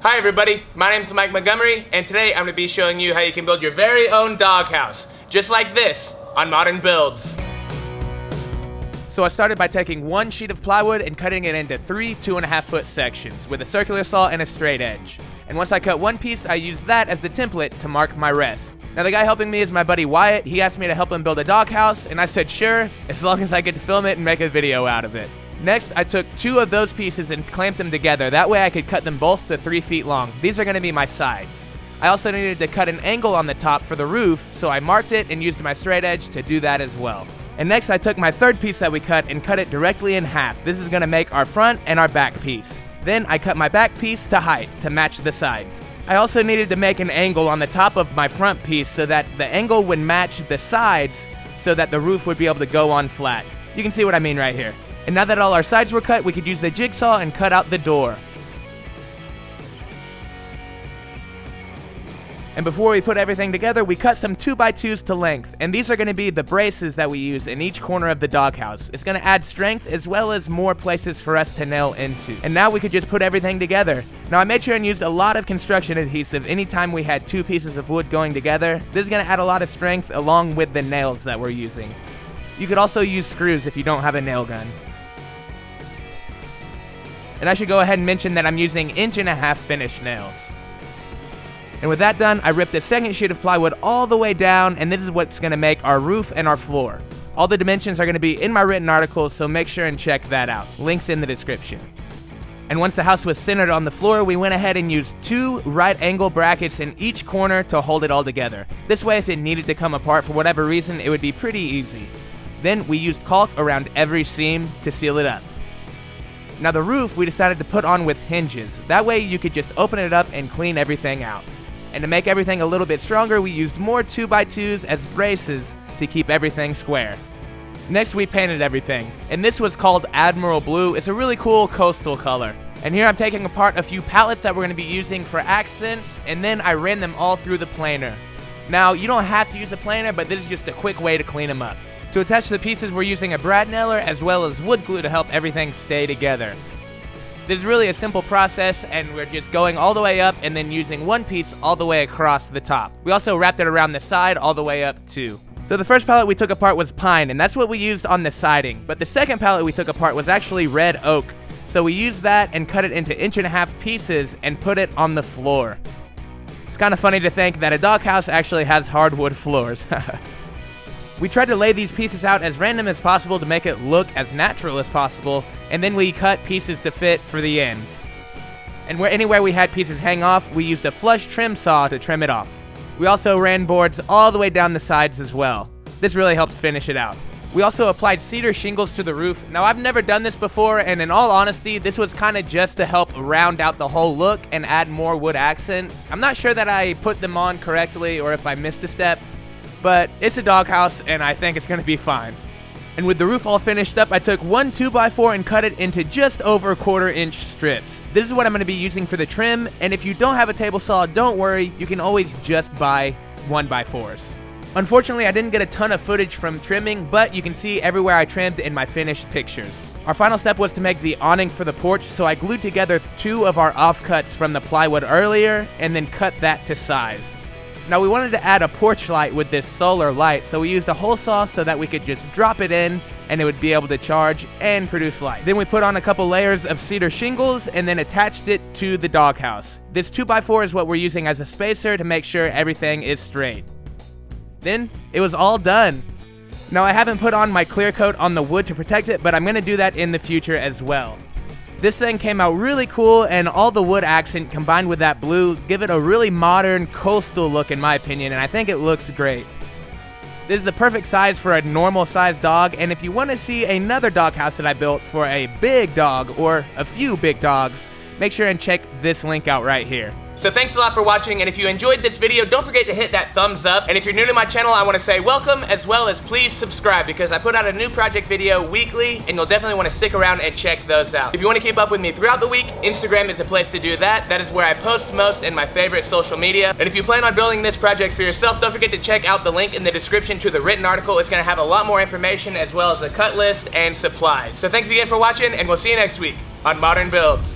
Hi everybody, my name is Mike Montgomery, and today I'm going to be showing you how you can build your very own doghouse, just like this, on Modern Builds. So I started by taking one sheet of plywood and cutting it into three 2.5-foot sections with a circular saw and a straight edge. And once I cut one piece, I used that as the template to mark my rest. Now the guy helping me is my buddy Wyatt. He asked me to help him build a doghouse, and I said sure, as long as I get to film it and make a video out of it. Next, I took two of those pieces and clamped them together. That way I could cut them both to 3 feet long. These are going to be my sides. I also needed to cut an angle on the top for the roof, so I marked it and used my straight edge to do that as well. And next I took my third piece that we cut and cut it directly in half. This is going to make our front and our back piece. Then I cut my back piece to height to match the sides. I also needed to make an angle on the top of my front piece so that the angle would match the sides so that the roof would be able to go on flat. You can see what I mean right here. And now that all our sides were cut, we could use the jigsaw and cut out the door. And before we put everything together, we cut some 2x2s to length. And these are going to be the braces that we use in each corner of the doghouse. It's going to add strength as well as more places for us to nail into. And now we could just put everything together. Now I made sure and used a lot of construction adhesive anytime we had two pieces of wood going together. This is going to add a lot of strength along with the nails that we're using. You could also use screws if you don't have a nail gun. And I should go ahead and mention that I'm using 1.5 inch finished nails. And with that done, I ripped the second sheet of plywood all the way down, and this is what's going to make our roof and our floor. All the dimensions are going to be in my written article, so make sure and check that out. Links in the description. And once the house was centered on the floor, we went ahead and used 2 right angle brackets in each corner to hold it all together. This way, if it needed to come apart for whatever reason, it would be pretty easy. Then we used caulk around every seam to seal it up. Now the roof we decided to put on with hinges. That way you could just open it up and clean everything out. And to make everything a little bit stronger, we used more 2x2s as braces to keep everything square. Next we painted everything, and this was called Admiral Blue. It's a really cool coastal color. And here I'm taking apart a few pallets that we're going to be using for accents, and then I ran them all through the planer. Now you don't have to use a planer, but this is just a quick way to clean them up. To attach the pieces, we're using a brad nailer as well as wood glue to help everything stay together. This is really a simple process, and we're just going all the way up and then using one piece all the way across the top. We also wrapped it around the side all the way up too. So the first pallet we took apart was pine, and that's what we used on the siding. But the second pallet we took apart was actually red oak. So we used that and cut it into 1.5 inch pieces and put it on the floor. It's kind of funny to think that a doghouse actually has hardwood floors. We tried to lay these pieces out as random as possible to make it look as natural as possible, and then we cut pieces to fit for the ends. And anywhere we had pieces hang off, we used a flush trim saw to trim it off. We also ran boards all the way down the sides as well. This really helped finish it out. We also applied cedar shingles to the roof. Now I've never done this before, and in all honesty, this was kind of just to help round out the whole look and add more wood accents. I'm not sure that I put them on correctly or if I missed a step, but it's a doghouse and I think it's going to be fine. And with the roof all finished up, I took one 2x4 and cut it into just over 1/4 inch strips. This is what I'm going to be using for the trim, and if you don't have a table saw, don't worry, you can always just buy 1x4s. Unfortunately, I didn't get a ton of footage from trimming, but you can see everywhere I trimmed in my finished pictures. Our final step was to make the awning for the porch, so I glued together 2 of our offcuts from the plywood earlier and then cut that to size. Now we wanted to add a porch light with this solar light, so we used a hole saw so that we could just drop it in and it would be able to charge and produce light. Then we put on a couple layers of cedar shingles and then attached it to the doghouse. This 2x4 is what we're using as a spacer to make sure everything is straight. Then it was all done. Now I haven't put on my clear coat on the wood to protect it, but I'm going to do that in the future as well. This thing came out really cool, and all the wood accent combined with that blue give it a really modern coastal look in my opinion, and I think it looks great. This is the perfect size for a normal sized dog, and if you want to see another doghouse that I built for a big dog or a few big dogs, make sure and check this link out right here. So thanks a lot for watching, and if you enjoyed this video, don't forget to hit that thumbs up. And if you're new to my channel, I want to say welcome, as well as please subscribe, because I put out a new project video weekly, and you'll definitely want to stick around and check those out. If you want to keep up with me throughout the week, Instagram is a place to do that. That is where I post most and my favorite social media. And if you plan on building this project for yourself, don't forget to check out the link in the description to the written article. It's going to have a lot more information, as well as a cut list and supplies. So thanks again for watching, and we'll see you next week on Modern Builds.